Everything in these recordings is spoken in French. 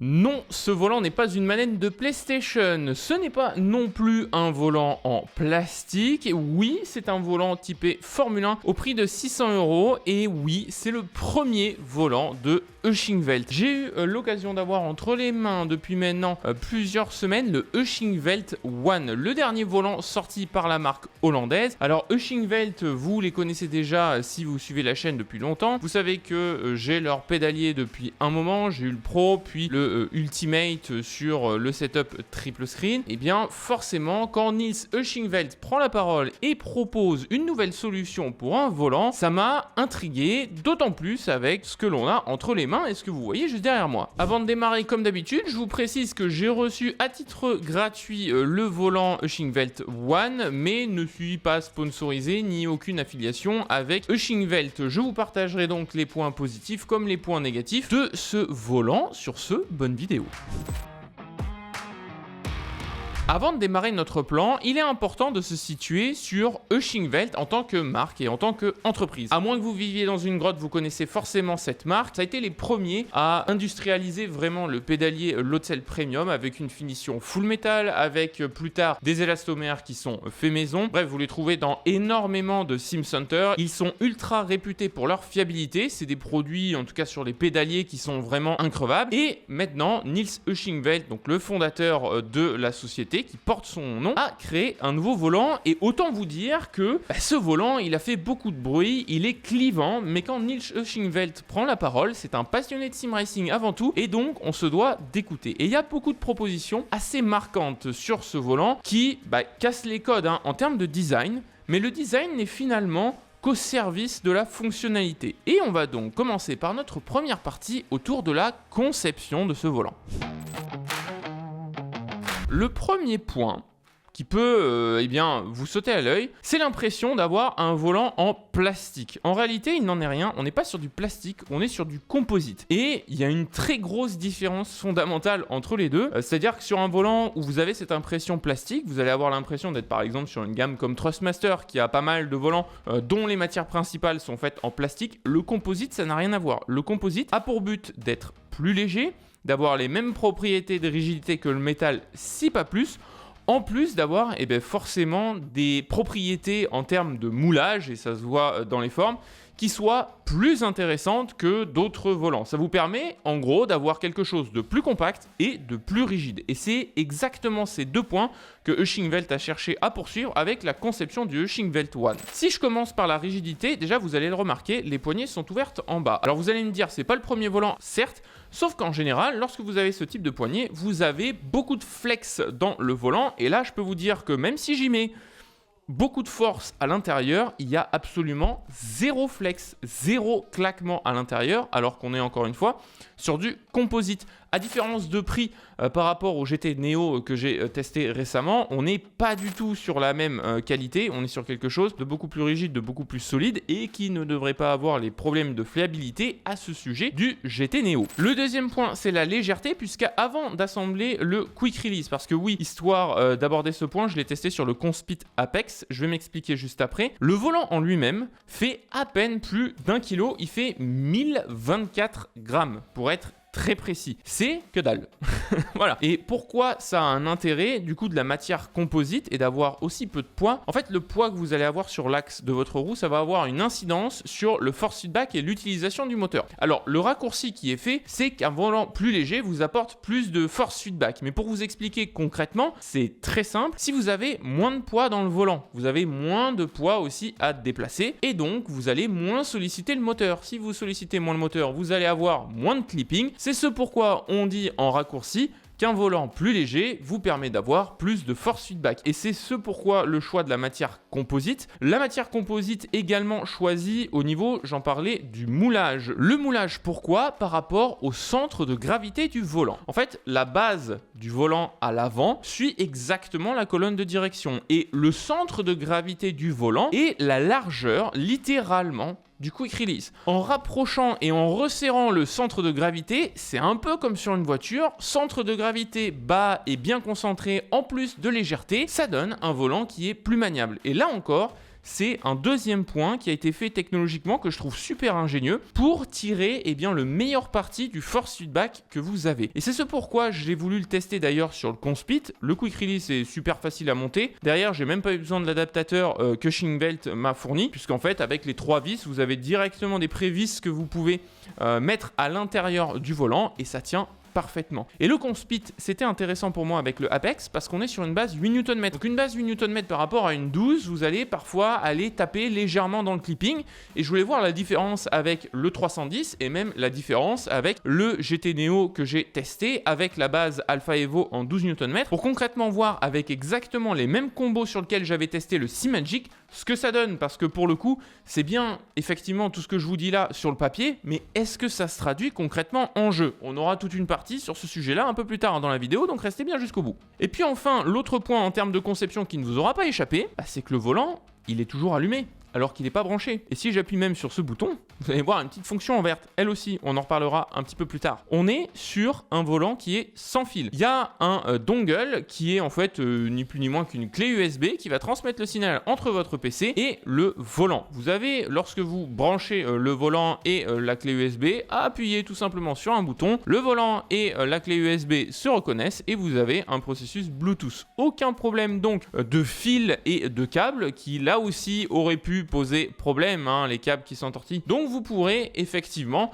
Non, ce volant n'est pas une manette de PlayStation. Ce n'est pas non plus un volant en plastique. Oui, c'est un volant typé Formule 1 au prix de 600 €. Et oui, c'est le premier volant de Ushingwelt. J'ai eu l'occasion d'avoir entre les mains depuis maintenant plusieurs semaines le Ushingwelt One, le dernier volant sorti par la marque hollandaise. Alors Ushingwelt, vous les connaissez déjà si vous suivez la chaîne depuis longtemps. Vous savez que j'ai leur pédalier depuis un moment. J'ai eu le Pro, puis le Ultimate sur le setup triple screen. Et bien forcément, quand Nils Ushingwelt prend la parole et propose une nouvelle solution pour un volant, ça m'a intrigué, d'autant plus avec ce que l'on a entre les mains et ce que vous voyez juste derrière moi. Avant de démarrer, comme d'habitude, je vous précise que j'ai reçu à titre gratuit le volant Ushingwelt One, mais ne suis pas sponsorisé ni aucune affiliation avec Ushingwelt. Je vous partagerai donc les points positifs comme les points négatifs de ce volant. Sur ce, bonne vidéo. Avant de démarrer notre plan, il est important de se situer sur Ushingwelt en tant que marque et en tant qu'entreprise. À moins que vous viviez dans une grotte, vous connaissez forcément cette marque. Ça a été les premiers à industrialiser vraiment le pédalier Lotzel Premium avec une finition full metal, avec plus tard des élastomères qui sont faits maison. Bref, vous les trouvez dans énormément de sim centers. Ils sont ultra réputés pour leur fiabilité. C'est des produits, en tout cas sur les pédaliers, qui sont vraiment increvables. Et maintenant, Nils Ushingwelt, donc le fondateur de la société, qui porte son nom, a créé un nouveau volant. Et autant vous dire que ce volant, il a fait beaucoup de bruit, il est clivant, mais quand Nils Ushingwelt prend la parole, c'est un passionné de sim racing avant tout, et donc on se doit d'écouter. Et il y a beaucoup de propositions assez marquantes sur ce volant qui cassent les codes en termes de design, mais le design n'est finalement qu'au service de la fonctionnalité. Et on va donc commencer par notre première partie autour de la conception de ce volant. Le premier point qui peut vous sauter à l'œil, c'est l'impression d'avoir un volant en plastique. En réalité, il n'en est rien, on n'est pas sur du plastique, on est sur du composite. Et il y a une très grosse différence fondamentale entre les deux, c'est-à-dire que sur un volant où vous avez cette impression plastique, vous allez avoir l'impression d'être par exemple sur une gamme comme Thrustmaster qui a pas mal de volants dont les matières principales sont faites en plastique. Le composite, ça n'a rien à voir. Le composite a pour but d'être plus léger, d'avoir les mêmes propriétés de rigidité que le métal, si pas plus, en plus d'avoir forcément des propriétés en termes de moulage, et ça se voit dans les formes, qui soient plus intéressantes que d'autres volants. Ça vous permet en gros d'avoir quelque chose de plus compact et de plus rigide. Et c'est exactement ces deux points que Ushingwelt a cherché à poursuivre avec la conception du Ushingwelt One. Si je commence par la rigidité, déjà vous allez le remarquer, les poignées sont ouvertes en bas. Alors vous allez me dire, c'est pas le premier volant, certes, sauf qu'en général, lorsque vous avez ce type de poignée, vous avez beaucoup de flex dans le volant. Et là, je peux vous dire que même si j'y mets beaucoup de force à l'intérieur, il y a absolument zéro flex, zéro claquement à l'intérieur, alors qu'on est encore une fois sur du composite. À différence de prix par rapport au GT Neo que j'ai testé récemment, on n'est pas du tout sur la même qualité, on est sur quelque chose de beaucoup plus rigide, de beaucoup plus solide et qui ne devrait pas avoir les problèmes de fiabilité à ce sujet du GT Neo. Le deuxième point, c'est la légèreté, puisqu'avant d'assembler le Quick Release, parce que oui, histoire d'aborder ce point, je l'ai testé sur le Conspit Apex, je vais m'expliquer juste après. Le volant en lui-même fait à peine plus d'1 kg, il fait 1024 grammes pour être très précis. C'est que dalle. Voilà. Et pourquoi ça a un intérêt du coup de la matière composite et d'avoir aussi peu de poids? En fait, le poids que vous allez avoir sur l'axe de votre roue, ça va avoir une incidence sur le force feedback et l'utilisation du moteur. Alors, le raccourci qui est fait, c'est qu'un volant plus léger vous apporte plus de force feedback. Mais pour vous expliquer concrètement, c'est très simple. Si vous avez moins de poids dans le volant, vous avez moins de poids aussi à déplacer et donc vous allez moins solliciter le moteur. Si vous sollicitez moins le moteur, vous allez avoir moins de clipping. C'est ce pourquoi on dit en raccourci qu'un volant plus léger vous permet d'avoir plus de force feedback. Et c'est ce pourquoi le choix de la matière composite. La matière composite également choisie au niveau, j'en parlais, du moulage. Le moulage, pourquoi? Par rapport au centre de gravité du volant. En fait, la base du volant à l'avant suit exactement la colonne de direction. Et le centre de gravité du volant est la largeur, littéralement, du Quick Release. En rapprochant et en resserrant le centre de gravité, c'est un peu comme sur une voiture, centre de gravité bas et bien concentré en plus de légèreté, ça donne un volant qui est plus maniable. Et là encore, c'est un deuxième point qui a été fait technologiquement que je trouve super ingénieux pour tirer le meilleur parti du force feedback que vous avez. Et c'est ce pourquoi j'ai voulu le tester d'ailleurs sur le Conspit. Le Quick Release est super facile à monter. Derrière, j'ai même pas eu besoin de l'adaptateur que Shinbelt m'a fourni, puisqu'en fait, avec les 3 vis, vous avez directement des prévis que vous pouvez mettre à l'intérieur du volant et ça tient parfaitement. Et le Conspit, c'était intéressant pour moi avec le Apex parce qu'on est sur une base 8 Nm. Donc une base 8 Nm par rapport à une 12, vous allez parfois aller taper légèrement dans le clipping et je voulais voir la différence avec le 310 et même la différence avec le GT Neo que j'ai testé avec la base Alpha Evo en 12 Nm pour concrètement voir avec exactement les mêmes combos sur lesquels j'avais testé le C-Magic ce que ça donne, parce que pour le coup, c'est bien effectivement tout ce que je vous dis là sur le papier, mais est-ce que ça se traduit concrètement en jeu? On aura toute une partie sur ce sujet-là un peu plus tard dans la vidéo, donc restez bien jusqu'au bout. Et puis enfin, l'autre point en termes de conception qui ne vous aura pas échappé, c'est que le volant, il est toujours allumé, alors qu'il n'est pas branché. Et si j'appuie même sur ce bouton, vous allez voir une petite fonction en verte. Elle aussi, on en reparlera un petit peu plus tard. On est sur un volant qui est sans fil. Il y a un dongle qui est en fait ni plus ni moins qu'une clé USB qui va transmettre le signal entre votre PC et le volant. Vous avez, lorsque vous branchez le volant et la clé USB, à appuyer tout simplement sur un bouton. Le volant et la clé USB se reconnaissent et vous avez un processus Bluetooth. Aucun problème donc de fil et de câble qui là aussi aurait pu poser problème, les câbles qui s'entortillent. Donc vous pourrez effectivement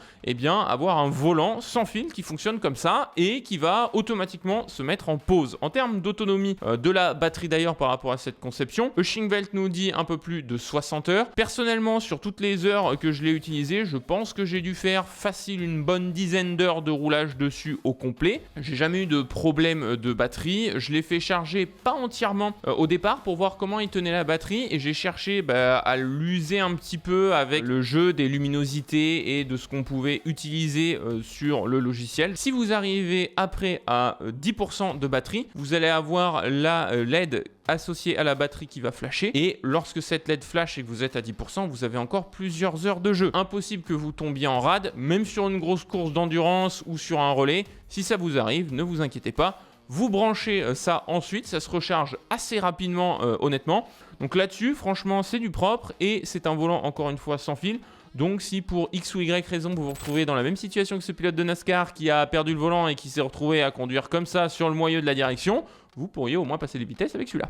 avoir un volant sans fil qui fonctionne comme ça et qui va automatiquement se mettre en pause. En termes d'autonomie de la batterie d'ailleurs par rapport à cette conception, Shinbelt nous dit un peu plus de 60 heures. Personnellement, sur toutes les heures que je l'ai utilisé, je pense que j'ai dû faire facile une bonne dizaine d'heures de roulage dessus au complet. J'ai jamais eu de problème de batterie. Je l'ai fait charger pas entièrement au départ pour voir comment il tenait la batterie et j'ai cherché à l'user un petit peu avec le jeu des luminosités et de ce qu'on pouvait utiliser sur le logiciel. Si vous arrivez après à 10% de batterie, vous allez avoir la LED associée à la batterie qui va flasher et lorsque cette LED flash et que vous êtes à 10%, vous avez encore plusieurs heures de jeu. Impossible que vous tombiez en rade, même sur une grosse course d'endurance ou sur un relais. Si ça vous arrive, ne vous inquiétez pas. Vous branchez ça ensuite, ça se recharge assez rapidement honnêtement. Donc là-dessus, franchement, c'est du propre et c'est un volant encore une fois sans fil. Donc si pour X ou Y raison vous vous retrouvez dans la même situation que ce pilote de NASCAR qui a perdu le volant et qui s'est retrouvé à conduire comme ça sur le moyeu de la direction, vous pourriez au moins passer les vitesses avec celui-là.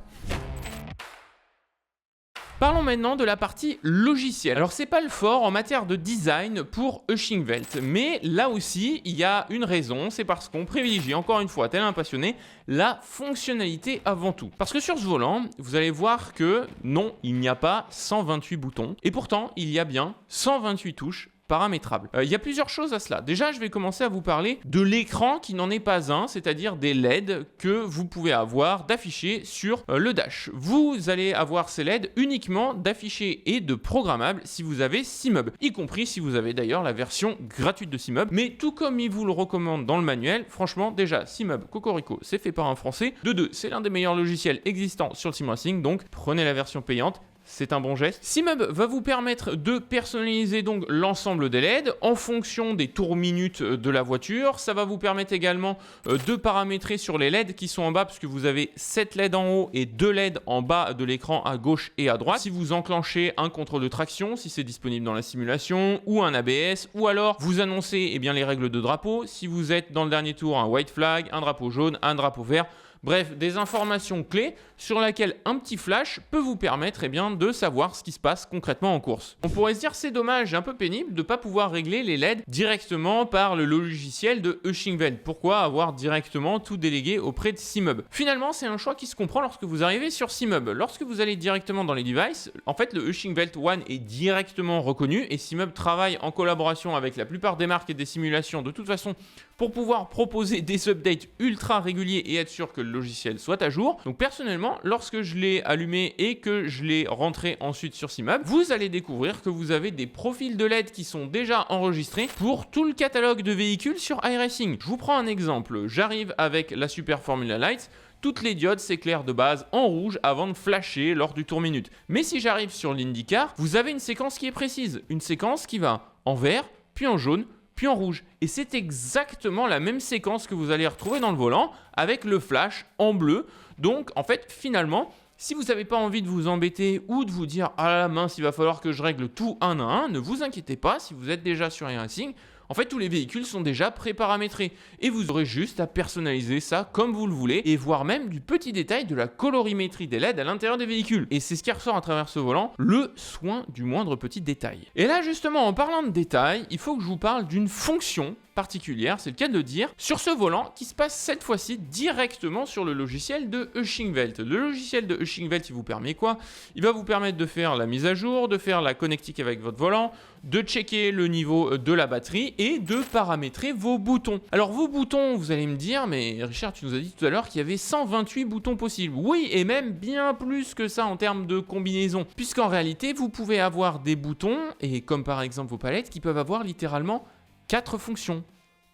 Parlons maintenant de la partie logicielle. Alors c'est pas le fort en matière de design pour Shinbelt, mais là aussi il y a une raison, c'est parce qu'on privilégie encore une fois, tel un passionné, la fonctionnalité avant tout. Parce que sur ce volant, vous allez voir que non, il n'y a pas 128 boutons, et pourtant il y a bien 128 touches paramétrable. Il y a plusieurs choses à cela. Déjà, je vais commencer à vous parler de l'écran qui n'en est pas un, c'est-à-dire des LED que vous pouvez avoir d'affichés sur le dash. Vous allez avoir ces LED uniquement d'affichés et de programmables si vous avez SeeMub, y compris si vous avez d'ailleurs la version gratuite de SeeMub. Mais tout comme il vous le recommande dans le manuel, franchement, déjà, SeeMub, Cocorico, c'est fait par un Français. De deux, c'est l'un des meilleurs logiciels existants sur le sim racing, donc prenez la version payante. C'est un bon geste. SeeMub va vous permettre de personnaliser donc l'ensemble des LED en fonction des tours minutes de la voiture. Ça va vous permettre également de paramétrer sur les LED qui sont en bas puisque vous avez 7 LED en haut et 2 LED en bas de l'écran à gauche et à droite. Si vous enclenchez un contrôle de traction, si c'est disponible dans la simulation ou un ABS ou alors vous annoncez les règles de drapeau. Si vous êtes dans le dernier tour, un white flag, un drapeau jaune, un drapeau vert. Bref, des informations clés sur lesquelles un petit flash peut vous permettre de savoir ce qui se passe concrètement en course. On pourrait se dire c'est dommage et un peu pénible de ne pas pouvoir régler les LED directement par le logiciel de Shinbelt. Pourquoi avoir directement tout délégué auprès de SeeMub? Finalement, c'est un choix qui se comprend lorsque vous arrivez sur SeeMub. Lorsque vous allez directement dans les devices, en fait, le Shinbelt One est directement reconnu et SeeMub travaille en collaboration avec la plupart des marques et des simulations de toute façon pour pouvoir proposer des updates ultra réguliers et être sûr que le logiciel soit à jour. Donc personnellement, lorsque je l'ai allumé et que je l'ai rentré ensuite sur SeeMub, vous allez découvrir que vous avez des profils de LED qui sont déjà enregistrés pour tout le catalogue de véhicules sur iRacing. Je vous prends un exemple. J'arrive avec la Super Formula Light. Toutes les diodes s'éclairent de base en rouge avant de flasher lors du tour minute. Mais si j'arrive sur l'IndyCar, vous avez une séquence qui est précise. Une séquence qui va en vert, puis en jaune, puis en rouge. Et c'est exactement la même séquence que vous allez retrouver dans le volant avec le flash en bleu. Donc en fait finalement Si vous n'avez pas envie de vous embêter ou de vous dire « Ah là mince, il va falloir que je règle tout un à un », ne vous inquiétez pas, si vous êtes déjà sur iRacing, en fait, tous les véhicules sont déjà pré-paramétrés et vous aurez juste à personnaliser ça comme vous le voulez et voir même du petit détail de la colorimétrie des LED à l'intérieur des véhicules. Et c'est ce qui ressort à travers ce volant, le soin du moindre petit détail. Et là, justement, en parlant de détails, il faut que je vous parle d'une fonction particulière, c'est le cas de le dire, sur ce volant qui se passe cette fois-ci directement sur le logiciel de Ushingwelt. Le logiciel de Ushingwelt, il vous permet quoi? Il va vous permettre de faire la mise à jour, de faire la connectique avec votre volant, de checker le niveau de la batterie et de paramétrer vos boutons. Alors vos boutons, vous allez me dire, mais Richard, tu nous as dit tout à l'heure qu'il y avait 128 boutons possibles. Oui, et même bien plus que ça en termes de combinaison, puisqu'en réalité, vous pouvez avoir des boutons, et comme par exemple vos palettes, qui peuvent avoir littéralement 4 fonctions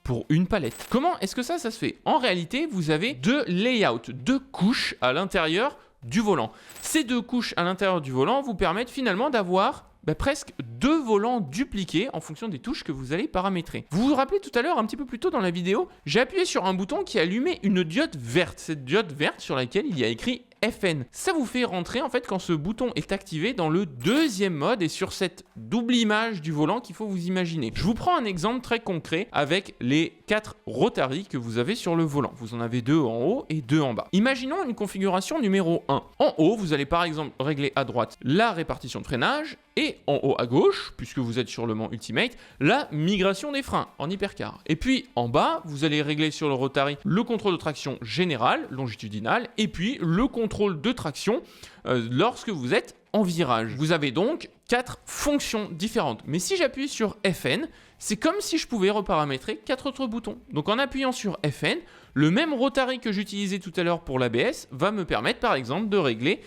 pour une palette. Comment est-ce que ça se fait? En réalité, vous avez 2 layouts, 2 couches à l'intérieur du volant. Ces 2 couches à l'intérieur du volant vous permettent finalement d'avoir presque 2 volants dupliqués en fonction des touches que vous allez paramétrer. Vous vous rappelez tout à l'heure, un petit peu plus tôt dans la vidéo, j'ai appuyé sur un bouton qui allumait une diode verte. Cette diode verte sur laquelle il y a écrit FN. Ça vous fait rentrer en fait quand ce bouton est activé dans le deuxième mode et sur cette double image du volant qu'il faut vous imaginer. Je vous prends un exemple très concret avec les 4 rotaries que vous avez sur le volant. Vous en avez 2 en haut et 2 en bas. Imaginons une configuration numéro 1. En haut, vous allez par exemple régler à droite la répartition de freinage et en haut à gauche, puisque vous êtes sur le Mans Ultimate, la migration des freins en hypercar. Et puis en bas, vous allez régler sur le rotary le contrôle de traction général, longitudinal, et puis le contrôle de traction lorsque vous êtes en virage. Vous avez donc 4 fonctions différentes. Mais si j'appuie sur FN, c'est comme si je pouvais reparamétrer 4 autres boutons. Donc en appuyant sur FN, le même rotary que j'utilisais tout à l'heure pour l'ABS va me permettre par exemple de régler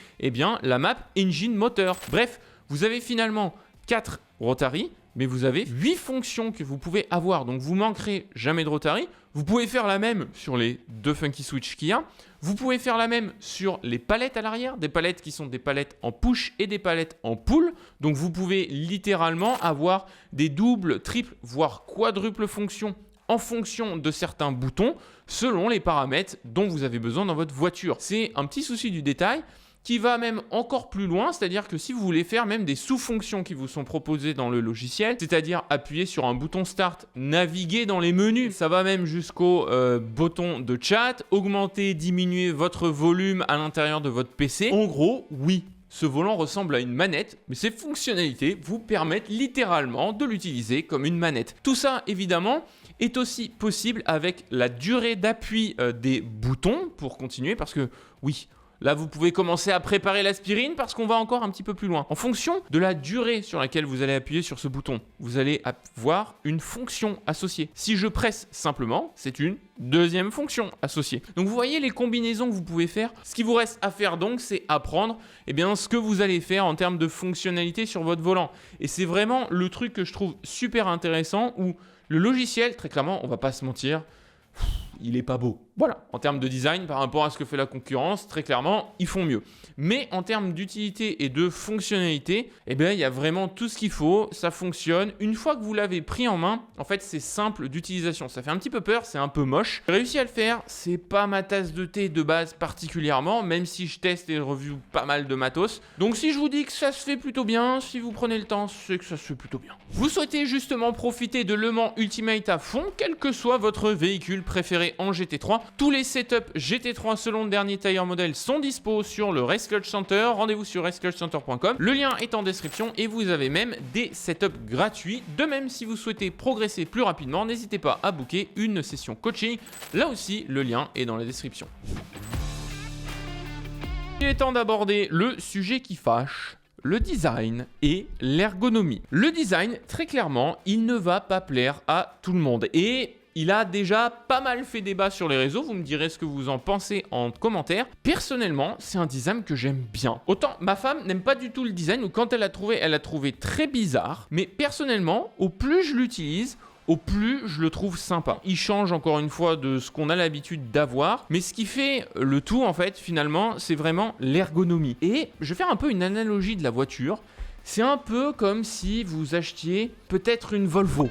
la map engine moteur. Bref, vous avez finalement 4 rotary, mais vous avez 8 fonctions que vous pouvez avoir. Donc vous manquerez jamais de rotary. Vous pouvez faire la même sur les 2 funky switch qu'il y a. Vous pouvez faire la même sur les palettes à l'arrière, des palettes qui sont des palettes en push et des palettes en pull. Donc vous pouvez littéralement avoir des doubles, triples, voire quadruples fonctions en fonction de certains boutons selon les paramètres dont vous avez besoin dans votre voiture. C'est un petit souci du détail qui va même encore plus loin, c'est-à-dire que si vous voulez faire même des sous-fonctions qui vous sont proposées dans le logiciel, c'est-à-dire appuyer sur un bouton Start, naviguer dans les menus, ça va même jusqu'au bouton de chat, augmenter, diminuer votre volume à l'intérieur de votre PC. En gros, oui, ce volant ressemble à une manette, mais ses fonctionnalités vous permettent littéralement de l'utiliser comme une manette. Tout ça, évidemment, est aussi possible avec la durée d'appui des boutons pour continuer, parce que oui, là, vous pouvez commencer à préparer l'aspirine parce qu'on va encore un petit peu plus loin. En fonction de la durée sur laquelle vous allez appuyer sur ce bouton, vous allez avoir une fonction associée. Si je presse simplement, c'est une deuxième fonction associée. Donc vous voyez les combinaisons que vous pouvez faire. Ce qui vous reste à faire donc, c'est apprendre ce que vous allez faire en termes de fonctionnalité sur votre volant. Et c'est vraiment le truc que je trouve super intéressant où le logiciel, très clairement, on va pas se mentir, il est pas beau. Voilà, en termes de design, par rapport à ce que fait la concurrence, très clairement, ils font mieux. Mais en termes d'utilité et de fonctionnalité, il y a vraiment tout ce qu'il faut, ça fonctionne. Une fois que vous l'avez pris en main, en fait, c'est simple d'utilisation. Ça fait un petit peu peur, c'est un peu moche. J'ai réussi à le faire, c'est pas ma tasse de thé de base particulièrement, même si je teste et review pas mal de matos. Donc si je vous dis que ça se fait plutôt bien, si vous prenez le temps, c'est que ça se fait plutôt bien. Vous souhaitez justement profiter de Le Mans Ultimate à fond, quel que soit votre véhicule préféré en GT3. Tous les setups GT3 selon le dernier tire modèle sont dispo sur le Race Clutch Center. Rendez-vous sur raceclutchcenter.com. Le lien est en description et vous avez même des setups gratuits. De même, si vous souhaitez progresser plus rapidement, n'hésitez pas à booker une session coaching. Là aussi, le lien est dans la description. Il est temps d'aborder le sujet qui fâche. Le design et l'ergonomie. Le design, très clairement, il ne va pas plaire à tout le monde. Et il a déjà pas mal fait débat sur les réseaux, vous me direz ce que vous en pensez en commentaire. Personnellement, c'est un design que j'aime bien. Autant ma femme n'aime pas du tout le design, ou quand elle l'a trouvé très bizarre. Mais personnellement, au plus je l'utilise, au plus je le trouve sympa. Il change encore une fois de ce qu'on a l'habitude d'avoir, mais ce qui fait le tout en fait finalement, c'est vraiment l'ergonomie. Et je vais faire un peu une analogie de la voiture. C'est un peu comme si vous achetiez peut-être une Volvo.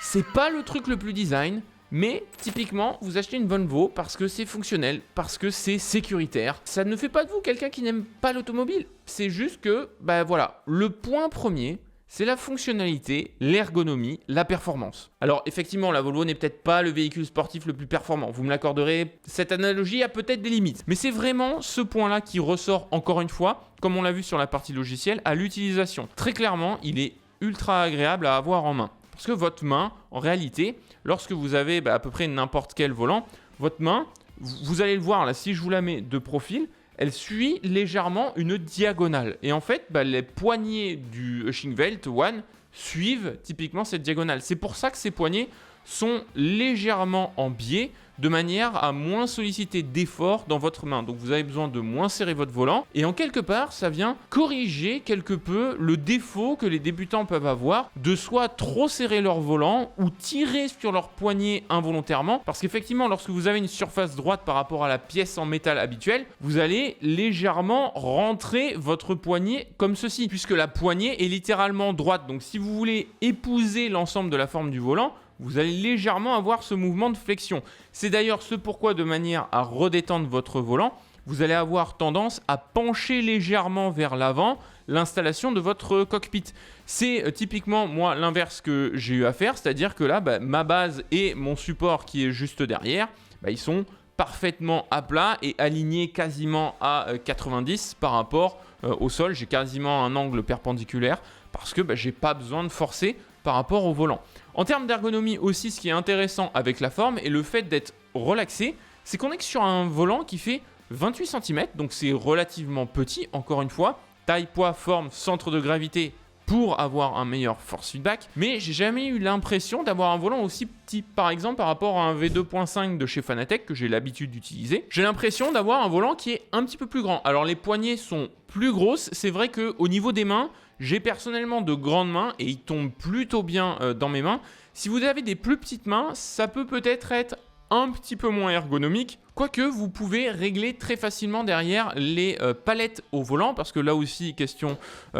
C'est pas le truc le plus design, Mais typiquement, vous achetez une Volvo parce que c'est fonctionnel, parce que c'est sécuritaire. Ça ne fait pas de vous quelqu'un qui n'aime pas l'automobile. C'est juste que, voilà, le point premier, c'est la fonctionnalité, l'ergonomie, la performance. Alors effectivement, la Volvo n'est peut-être pas le véhicule sportif le plus performant. Vous me l'accorderez, cette analogie a peut-être des limites. Mais c'est vraiment ce point-là qui ressort encore une fois, comme on l'a vu sur la partie logicielle, à l'utilisation. Très clairement, il est ultra agréable à avoir en main. Parce que votre main, en réalité, lorsque vous avez à peu près n'importe quel volant, votre main, vous allez le voir là, si je vous la mets de profil, elle suit légèrement une diagonale. Et en fait, les poignées du Ushingwelt One suivent typiquement cette diagonale. C'est pour ça que ces poignées sont légèrement en biais, de manière à moins solliciter d'efforts dans votre main. Donc vous avez besoin de moins serrer votre volant. Et en quelque part, ça vient corriger quelque peu le défaut que les débutants peuvent avoir de soit trop serrer leur volant ou tirer sur leur poignet involontairement. Parce qu'effectivement, lorsque vous avez une surface droite par rapport à la pièce en métal habituelle, vous allez légèrement rentrer votre poignet comme ceci. Puisque la poignée est littéralement droite. Donc si vous voulez épouser l'ensemble de la forme du volant, vous allez légèrement avoir ce mouvement de flexion. C'est d'ailleurs ce pourquoi, de manière à redétendre votre volant, vous allez avoir tendance à pencher légèrement vers l'avant l'installation de votre cockpit. C'est typiquement, moi, l'inverse que j'ai eu à faire, c'est-à-dire que là, ma base et mon support qui est juste derrière, ils sont parfaitement à plat et alignés quasiment à 90 par rapport au sol. J'ai quasiment un angle perpendiculaire parce que j'ai pas besoin de forcer par rapport au volant. En termes d'ergonomie aussi, ce qui est intéressant avec la forme et le fait d'être relaxé, c'est qu'on est que sur un volant qui fait 28 cm, donc c'est relativement petit, encore une fois, taille, poids, forme, centre de gravité pour avoir un meilleur force feedback, mais j'ai jamais eu l'impression d'avoir un volant aussi petit. Par exemple, par rapport à un V2.5 de chez Fanatec que j'ai l'habitude d'utiliser, j'ai l'impression d'avoir un volant qui est un petit peu plus grand. Alors les poignées sont plus grosses, c'est vrai qu'au niveau des mains, j'ai personnellement de grandes mains et ils tombent plutôt bien dans mes mains. Si vous avez des plus petites mains, ça peut peut-être être un petit peu moins ergonomique. Quoique vous pouvez régler très facilement derrière les palettes au volant, parce que là aussi, question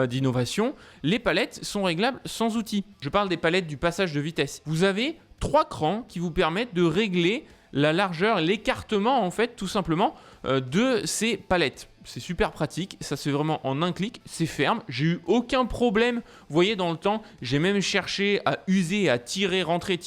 d'innovation, les palettes sont réglables sans outil. Je parle des palettes du passage de vitesse. Vous avez 3 crans qui vous permettent de régler la largeur, l'écartement en fait tout simplement de ces palettes. C'est super pratique, ça se fait vraiment en un clic, c'est ferme, j'ai eu aucun problème, vous voyez dans le temps, j'ai même cherché à user, à tirer, rentrer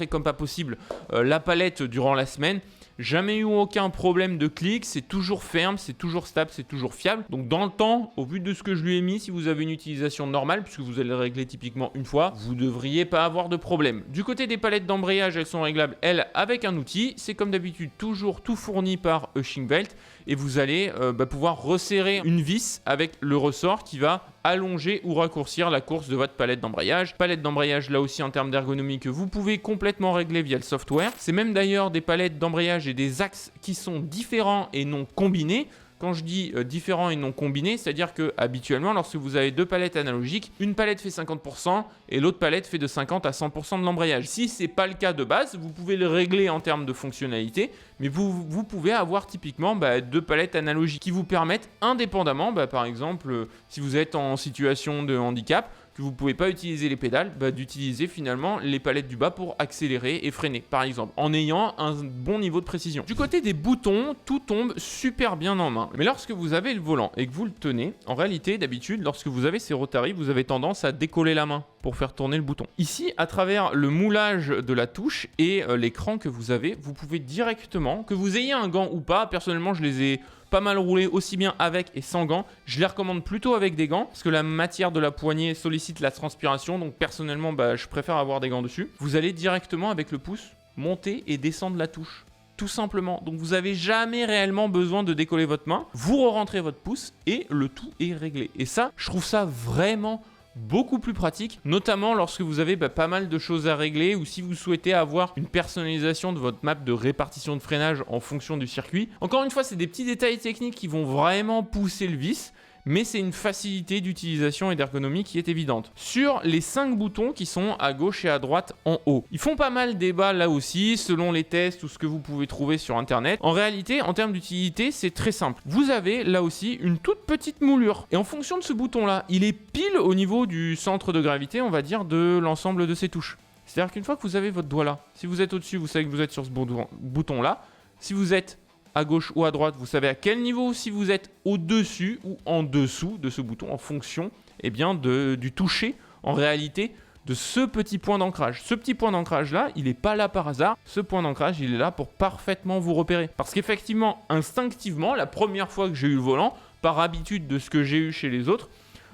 comme pas possible la palette durant la semaine. Jamais eu aucun problème de clic, c'est toujours ferme, c'est toujours stable, c'est toujours fiable. Donc dans le temps, au vu de ce que je lui ai mis, si vous avez une utilisation normale, puisque vous allez le régler typiquement une fois, vous ne devriez pas avoir de problème. Du côté des palettes d'embrayage, elles sont réglables, elles, avec un outil. C'est comme d'habitude toujours tout fourni par Ushingwelt. Et vous allez pouvoir resserrer une vis avec le ressort qui va allonger ou raccourcir la course de votre palette d'embrayage. Palette d'embrayage là aussi en termes d'ergonomie que vous pouvez complètement régler via le software. C'est même d'ailleurs des palettes d'embrayage et des axes qui sont différents et non combinés. Quand je dis différents et non combinés, c'est-à-dire que habituellement, lorsque vous avez 2 palettes analogiques, une palette fait 50% et l'autre palette fait de 50 à 100% de l'embrayage. Si ce n'est pas le cas de base, vous pouvez le régler en termes de fonctionnalité, mais vous pouvez avoir typiquement 2 palettes analogiques qui vous permettent indépendamment, par exemple, si vous êtes en situation de handicap, que vous ne pouvez pas utiliser les pédales, d'utiliser finalement les palettes du bas pour accélérer et freiner, par exemple, en ayant un bon niveau de précision. Du côté des boutons, tout tombe super bien en main. Mais lorsque vous avez le volant et que vous le tenez, en réalité, d'habitude, lorsque vous avez ces rotaries, vous avez tendance à décoller la main pour faire tourner le bouton. Ici, à travers le moulage de la touche et l'écran que vous avez, vous pouvez directement, que vous ayez un gant ou pas, personnellement, je les ai pas mal roulé aussi bien avec et sans gants. Je les recommande plutôt avec des gants parce que la matière de la poignée sollicite la transpiration, donc personnellement je préfère avoir des gants dessus. Vous allez directement avec le pouce monter et descendre la touche, tout simplement. Donc vous n'avez jamais réellement besoin de décoller votre main, vous re-rentrez votre pouce et le tout est réglé. Et ça, je trouve ça vraiment beaucoup plus pratique, notamment lorsque vous avez pas mal de choses à régler ou si vous souhaitez avoir une personnalisation de votre map de répartition de freinage en fonction du circuit. Encore une fois, c'est des petits détails techniques qui vont vraiment pousser le vice, mais c'est une facilité d'utilisation et d'ergonomie qui est évidente. Sur les 5 boutons qui sont à gauche et à droite en haut, ils font pas mal débat là aussi, selon les tests ou ce que vous pouvez trouver sur internet. En réalité, en termes d'utilité, c'est très simple. Vous avez là aussi une toute petite moulure. Et en fonction de ce bouton là, il est pile au niveau du centre de gravité, on va dire, de l'ensemble de ces touches. C'est-à-dire qu'une fois que vous avez votre doigt là, si vous êtes au-dessus, vous savez que vous êtes sur ce bouton-là. Si vous êtes à gauche ou à droite, vous savez à quel niveau. Si vous êtes au-dessus ou en dessous de ce bouton, en fonction du toucher, en réalité, de ce petit point d'ancrage. Ce petit point d'ancrage-là, il n'est pas là par hasard. Ce point d'ancrage, il est là pour parfaitement vous repérer. Parce qu'effectivement, instinctivement, la première fois que j'ai eu le volant, par habitude de ce que j'ai eu chez les autres,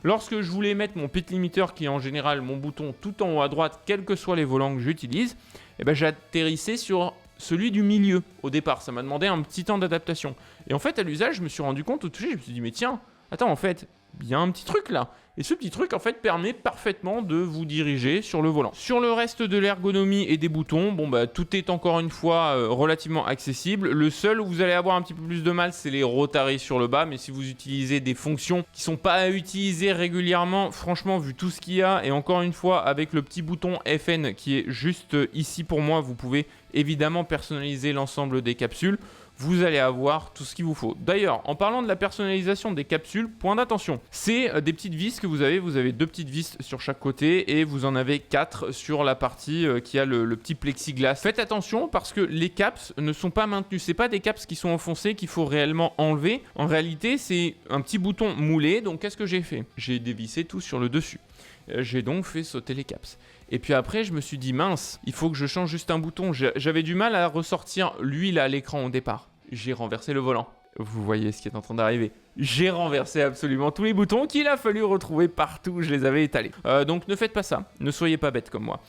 lorsque je voulais mettre mon pit limiter, qui est en général mon bouton tout en haut à droite, quels que soient les volants que j'utilise, j'atterrissais sur celui du milieu au départ. Ça m'a demandé un petit temps d'adaptation. Et en fait, à l'usage, je me suis rendu compte au toucher, je me suis dit, mais tiens, attends, en fait, il y a un petit truc là. Et ce petit truc, en fait, permet parfaitement de vous diriger sur le volant. Sur le reste de l'ergonomie et des boutons, tout est encore une fois relativement accessible. Le seul où vous allez avoir un petit peu plus de mal, c'est les rotaries sur le bas. Mais si vous utilisez des fonctions qui sont pas à utiliser régulièrement, franchement, vu tout ce qu'il y a, et encore une fois, avec le petit bouton FN qui est juste ici pour moi, vous pouvez évidemment personnaliser l'ensemble des capsules. Vous allez avoir tout ce qu'il vous faut. D'ailleurs, en parlant de la personnalisation des capsules, point d'attention, c'est des petites vis que vous avez 2 petites vis sur chaque côté et vous en avez 4 sur la partie qui a le petit plexiglas. Faites attention parce que les caps ne sont pas maintenus, c'est pas des caps qui sont enfoncés qu'il faut réellement enlever. En réalité, c'est un petit bouton moulé, donc qu'est-ce que j'ai fait? J'ai dévissé tout sur le dessus. J'ai donc fait sauter les caps. Et puis après, je me suis dit, mince, il faut que je change juste un bouton. J'avais du mal à ressortir l'huile à l'écran au départ. J'ai renversé le volant. Vous voyez ce qui est en train d'arriver. J'ai renversé absolument tous les boutons qu'il a fallu retrouver partout où je les avais étalés. Donc ne faites pas ça. Ne soyez pas bête comme moi.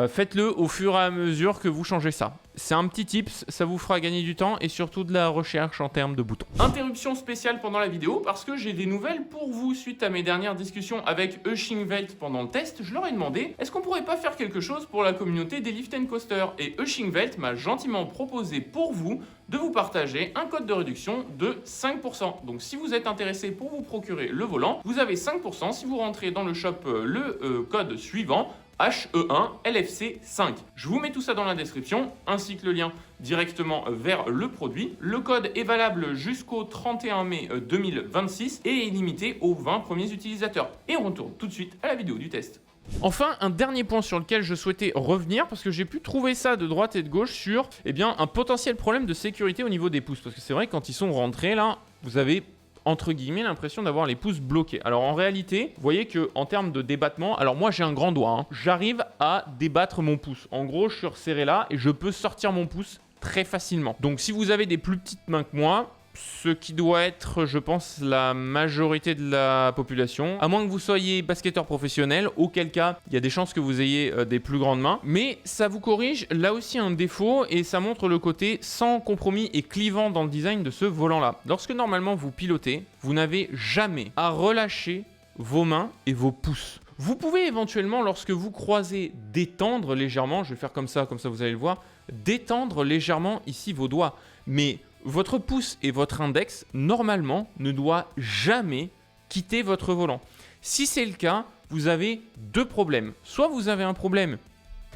Faites-le au fur et à mesure que vous changez ça. C'est un petit tips, ça vous fera gagner du temps et surtout de la recherche en termes de boutons. Interruption spéciale pendant la vidéo parce que j'ai des nouvelles pour vous. Suite à mes dernières discussions avec Ushingwelt pendant le test, je leur ai demandé est-ce qu'on pourrait pas faire quelque chose pour la communauté des Lift & Coaster. Et Ushingwelt m'a gentiment proposé pour vous de vous partager un code de réduction de 5%. Donc si vous êtes intéressé pour vous procurer le volant, vous avez 5% si vous rentrez dans le shop le code suivant, HE1LFC5. Je vous mets tout ça dans la description, ainsi que le lien directement vers le produit. Le code est valable jusqu'au 31 mai 2026 et est limité aux 20 premiers utilisateurs. Et on retourne tout de suite à la vidéo du test. Enfin, un dernier point sur lequel je souhaitais revenir, parce que j'ai pu trouver ça de droite et de gauche sur un potentiel problème de sécurité au niveau des pouces. Parce que c'est vrai que quand ils sont rentrés là, vous avez entre guillemets l'impression d'avoir les pouces bloqués. Alors en réalité, vous voyez que en termes de débattement, alors moi j'ai un grand doigt, hein, j'arrive à débattre mon pouce. En gros, je suis resserré là et je peux sortir mon pouce très facilement. Donc si vous avez des plus petites mains que moi, ce qui doit être, je pense, la majorité de la population, à moins que vous soyez basketteur professionnel, auquel cas, il y a des chances que vous ayez des plus grandes mains. Mais ça vous corrige là aussi un défaut et ça montre le côté sans compromis et clivant dans le design de ce volant-là. Lorsque normalement vous pilotez, vous n'avez jamais à relâcher vos mains et vos pouces. Vous pouvez éventuellement, lorsque vous croisez, détendre légèrement, je vais faire comme ça vous allez le voir, détendre légèrement ici vos doigts. Mais votre pouce et votre index, normalement, ne doivent jamais quitter votre volant. Si c'est le cas, vous avez 2 problèmes. Soit vous avez un problème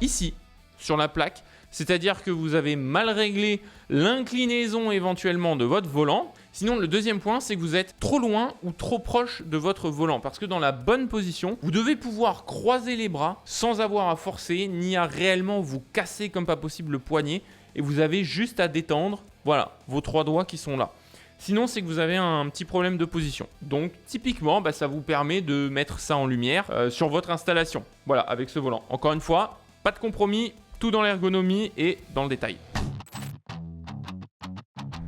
ici, sur la plaque, c'est-à-dire que vous avez mal réglé l'inclinaison éventuellement de votre volant. Sinon, le deuxième point, c'est que vous êtes trop loin ou trop proche de votre volant. Parce que dans la bonne position, vous devez pouvoir croiser les bras sans avoir à forcer, ni à réellement vous casser comme pas possible le poignet. Et vous avez juste à détendre, voilà, vos 3 doigts qui sont là. Sinon, c'est que vous avez un petit problème de position. Donc, typiquement, ça vous permet de mettre ça en lumière sur votre installation. Voilà, avec ce volant. Encore une fois, pas de compromis, tout dans l'ergonomie et dans le détail.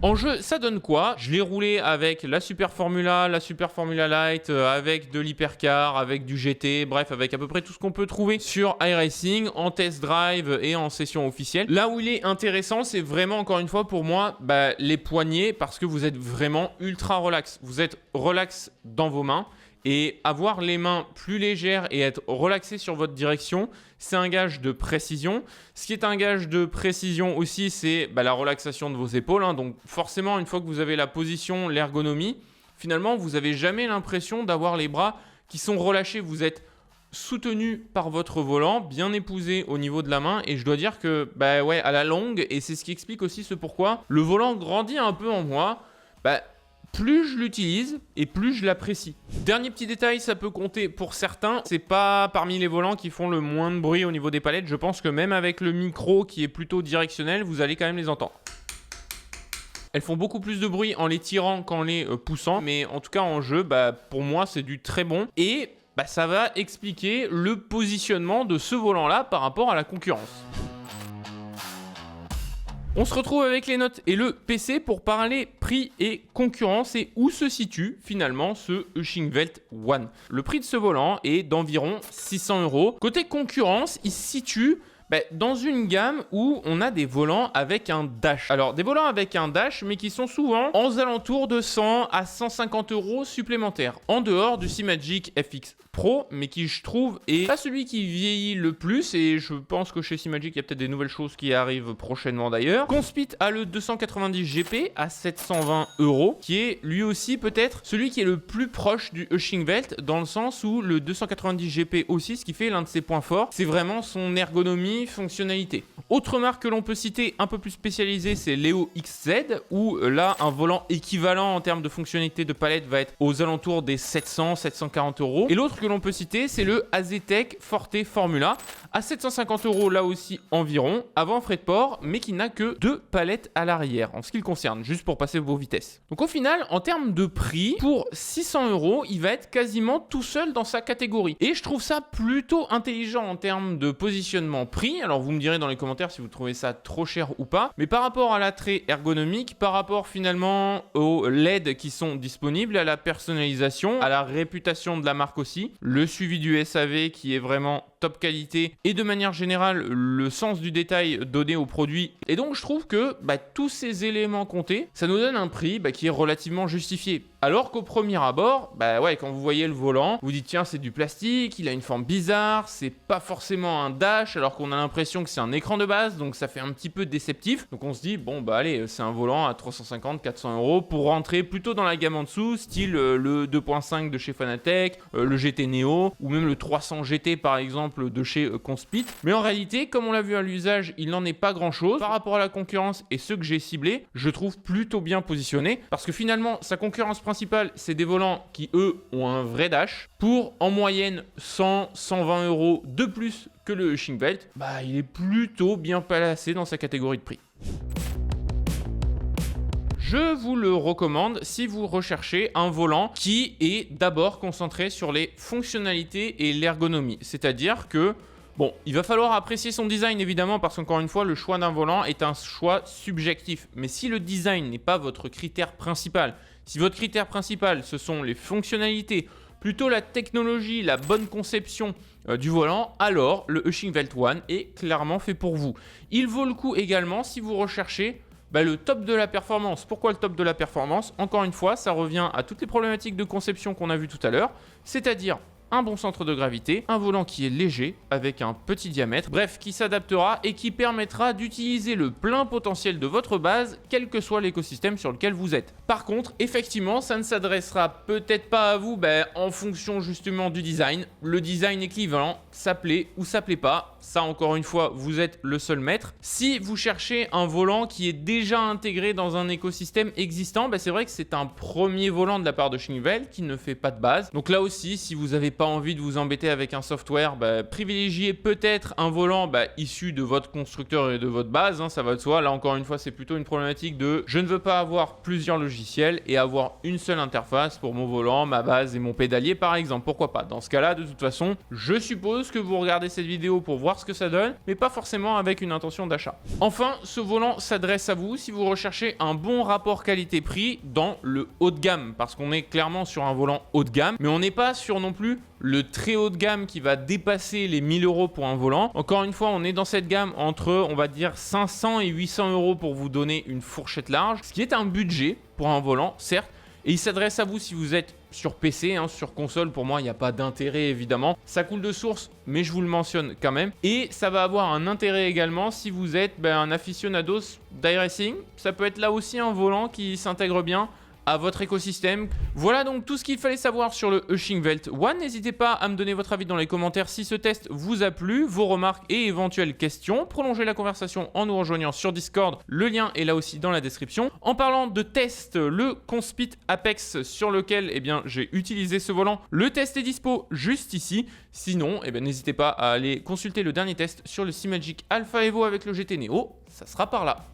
En jeu, ça donne quoi? Je l'ai roulé avec la Super Formula Light, avec de l'Hypercar, avec du GT, bref, avec à peu près tout ce qu'on peut trouver sur iRacing, en test drive et en session officielle. Là où il est intéressant, c'est vraiment, encore une fois, pour moi, les poignets, parce que vous êtes vraiment ultra relax. Vous êtes relax dans vos mains. Et avoir les mains plus légères et être relaxé sur votre direction, c'est un gage de précision. Ce qui est un gage de précision aussi, c'est la relaxation de vos épaules. Hein. Donc forcément, une fois que vous avez la position, l'ergonomie, finalement, vous n'avez jamais l'impression d'avoir les bras qui sont relâchés. Vous êtes soutenu par votre volant, bien épousé au niveau de la main. Et je dois dire que, à la longue, et c'est ce qui explique aussi ce pourquoi, le volant grandit un peu en moi. plus je l'utilise et plus je l'apprécie. Dernier petit détail, ça peut compter pour certains. C'est pas parmi les volants qui font le moins de bruit au niveau des palettes. Je pense que même avec le micro qui est plutôt directionnel, vous allez quand même les entendre. Elles font beaucoup plus de bruit en les tirant qu'en les poussant. Mais en tout cas en jeu, pour moi c'est du très bon. Et ça va expliquer le positionnement de ce volant-là par rapport à la concurrence. On se retrouve avec les notes et le PC pour parler prix et concurrence et où se situe finalement ce Ushingwelt One. Le prix de ce volant est d'environ 600 €. Côté concurrence, il se situe dans une gamme où on a des volants avec un dash. Alors des volants avec un dash mais qui sont souvent aux alentours de 100 à 150 € supplémentaires. En dehors du Simagic FX Pro, mais qui je trouve est pas celui qui vieillit le plus, et je pense que chez Simagic il y a peut-être des nouvelles choses qui arrivent prochainement d'ailleurs. Conspit a le 290 GP à 720 €, qui est lui aussi peut-être celui qui est le plus proche du Ushingwelt, dans le sens où le 290 GP aussi, ce qui fait l'un de ses points forts, c'est vraiment son ergonomie, fonctionnalité. Autre marque que l'on peut citer un peu plus spécialisée, c'est Leo XZ, où là un volant équivalent en termes de fonctionnalité de palette va être aux alentours des 700-740 €. Et l'autre que l'on peut citer, c'est le Azetec Forte Formula à 750 € là aussi environ, avant frais de port, mais qui n'a que 2 palettes à l'arrière en ce qui le concerne, juste pour passer vos vitesses. Donc au final, en termes de prix, pour 600 €, il va être quasiment tout seul dans sa catégorie. Et je trouve ça plutôt intelligent en termes de positionnement prix. Alors vous me direz dans les commentaires si vous trouvez ça trop cher ou pas, mais par rapport à l'attrait ergonomique, par rapport finalement aux LED qui sont disponibles, à la personnalisation, à la réputation de la marque aussi, le suivi du SAV qui est vraiment top qualité et de manière générale le sens du détail donné au produit. Et donc je trouve que tous ces éléments comptés, ça nous donne un prix qui est relativement justifié. Alors qu'au premier abord, quand vous voyez le volant, vous dites tiens c'est du plastique, il a une forme bizarre, c'est pas forcément un dash alors qu'on a l'impression que c'est un écran de base, donc ça fait un petit peu déceptif. Donc on se dit allez, c'est un volant à 350-400 € pour rentrer plutôt dans la gamme en dessous, style le 2.5 de chez Fanatec, le GT Neo ou même le 300 GT par exemple de chez Conspit. Mais en réalité, comme on l'a vu à l'usage, il n'en est pas grand chose par rapport à la concurrence, et ceux que j'ai ciblés, je trouve plutôt bien positionnés parce que finalement sa concurrence principale, c'est des volants qui eux ont un vrai dash pour en moyenne 100-120 € de plus que le Ushingwelt. Il est plutôt bien placé dans sa catégorie de prix. Je vous le recommande si vous recherchez un volant qui est d'abord concentré sur les fonctionnalités et l'ergonomie. C'est-à-dire que, il va falloir apprécier son design évidemment, parce qu'encore une fois, le choix d'un volant est un choix subjectif. Mais si le design n'est pas votre critère principal, si votre critère principal ce sont les fonctionnalités, plutôt la technologie, la bonne conception du volant, alors le Ushingwelt One est clairement fait pour vous. Il vaut le coup également si vous recherchez le top de la performance. Pourquoi le top de la performance? Encore une fois, ça revient à toutes les problématiques de conception qu'on a vues tout à l'heure, c'est-à-dire un bon centre de gravité, un volant qui est léger avec un petit diamètre, bref, qui s'adaptera et qui permettra d'utiliser le plein potentiel de votre base, quel que soit l'écosystème sur lequel vous êtes. Par contre, effectivement, ça ne s'adressera peut-être pas à vous en fonction justement du design. Le design équivalent, ça plaît ou ça plaît pas. Ça, encore une fois, vous êtes le seul maître. Si vous cherchez un volant qui est déjà intégré dans un écosystème existant, c'est vrai que c'est un premier volant de la part de Ushingwelt qui ne fait pas de base. Donc là aussi, si vous n'avez pas envie de vous embêter avec un software, privilégiez peut-être un volant issu de votre constructeur et de votre base, ça va de soi. Là encore une fois, c'est plutôt une problématique de je ne veux pas avoir plusieurs logiciels et avoir une seule interface pour mon volant, ma base et mon pédalier par exemple. Pourquoi pas? Dans ce cas-là, de toute façon, je suppose que vous regardez cette vidéo pour voir ce que ça donne, mais pas forcément avec une intention d'achat. Enfin, ce volant s'adresse à vous si vous recherchez un bon rapport qualité-prix dans le haut de gamme, parce qu'on est clairement sur un volant haut de gamme, mais on n'est pas sur non plus le très haut de gamme qui va dépasser les 1000 € pour un volant. Encore une fois, on est dans cette gamme entre, on va dire, 500 et 800 € pour vous donner une fourchette large, ce qui est un budget pour un volant, certes, et il s'adresse à vous si vous êtes sur PC, sur console, pour moi, il n'y a pas d'intérêt évidemment. Ça coule de source, mais je vous le mentionne quand même. Et ça va avoir un intérêt également si vous êtes un aficionados d'iRacing. Ça peut être là aussi un volant qui s'intègre bien à votre écosystème. Voilà donc tout ce qu'il fallait savoir sur le Hushing Velt One. N'hésitez pas à me donner votre avis dans les commentaires si ce test vous a plu, vos remarques et éventuelles questions. Prolongez la conversation en nous rejoignant sur Discord, le lien est là aussi dans la description. En parlant de test, le Conspit Apex sur lequel j'ai utilisé ce volant, le test est dispo juste ici. Sinon, n'hésitez pas à aller consulter le dernier test sur le Simagic Alpha Evo avec le GT Neo, ça sera par là.